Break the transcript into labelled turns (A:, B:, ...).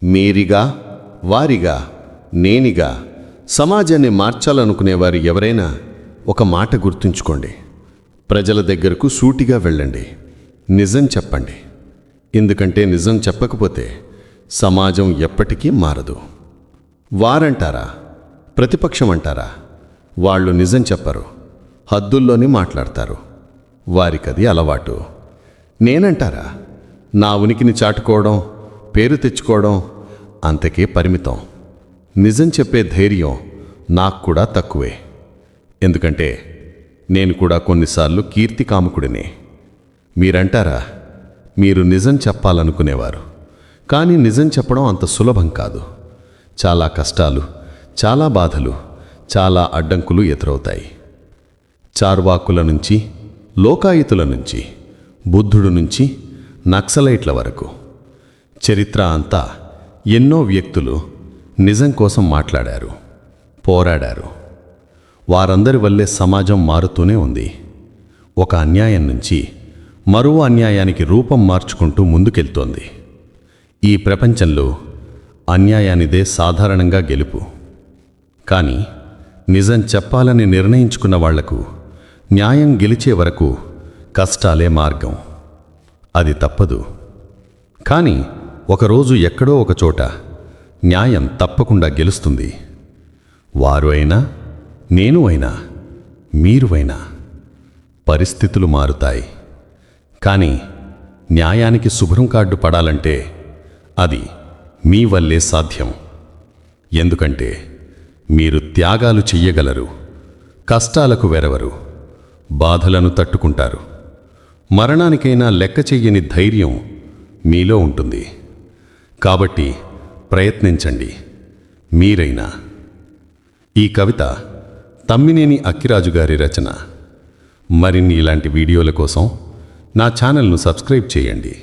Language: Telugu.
A: మీరిగా, వారిగా, నేనిగా సమాజాన్ని మార్చాలనుకునేవారు ఎవరైనా ఒక మాట గుర్తుంచుకోండి. ప్రజల దగ్గరకు సూటిగా వెళ్ళండి, నిజం చెప్పండి. ఎందుకంటే నిజం చెప్పకపోతే సమాజం ఎప్పటికీ మారదు. వారంటారా, ప్రతిపక్షం అంటారా, వాళ్ళు నిజం చెప్పరు, హద్దుల్లోనే మాట్లాడతారు. వారికది అలవాటు. నేనంటారా, నా ఉనికిని చాటుకోవడం, పేరు తెచ్చుకోవడం అంతకే పరిమితం. నిజం చెప్పే ధైర్యం నాకు కూడా తక్కువే. ఎందుకంటే నేను కూడా కొన్నిసార్లు కీర్తి కాముకుడినే. మీరంటారా, మీరు నిజం చెప్పాలనుకునేవారు. కానీ నిజం చెప్పడం అంత సులభం కాదు. చాలా కష్టాలు, చాలా బాధలు, చాలా అడ్డంకులు ఎదురవుతాయి. చార్వాకుల నుంచి, లోకాయుతుల నుంచి, బుద్ధుడు నుంచి నక్సలైట్ల వరకు చరిత్ర అంతా ఎన్నో వ్యక్తులు నిజం కోసం మాట్లాడారు, పోరాడారు. వారందరి వల్లే సమాజం మారుతూనే ఉంది. ఒక అన్యాయం నుంచి మరో అన్యాయానికి రూపం మార్చుకుంటూ ముందుకెళ్తోంది. ఈ ప్రపంచంలో అన్యాయానిదే సాధారణంగా గెలుపు. కానీ నిజం చెప్పాలని నిర్ణయించుకున్న వాళ్లకు న్యాయం గెలిచే వరకు కష్టాలే మార్గం. అది తప్పదు. కానీ ఒకరోజు ఎక్కడో ఒకచోట న్యాయం తప్పకుండా గెలుస్తుంది. వారు అయినా, నేను అయినా, మీరు అయినా పరిస్థితులు మారుతాయి. కానీ న్యాయానికి శుభ్రం కార్డు పడాలంటే అది మీ వల్లే సాధ్యం. ఎందుకంటే మీరు త్యాగాలు చెయ్యగలరు, కష్టాలకు వెరవరు, బాధలను తట్టుకుంటారు. మరణానికైనా లెక్క చెయ్యని ధైర్యం మీలో ఉంటుంది. కాబట్టి ప్రయత్నించండి, మీరైనా. ఈ కవిత తమ్మినేని అక్కిరాజు గారి రచన. మరిన్ని ఇలాంటి వీడియోల కోసం నా ఛానల్ను సబ్స్క్రైబ్ చేయండి.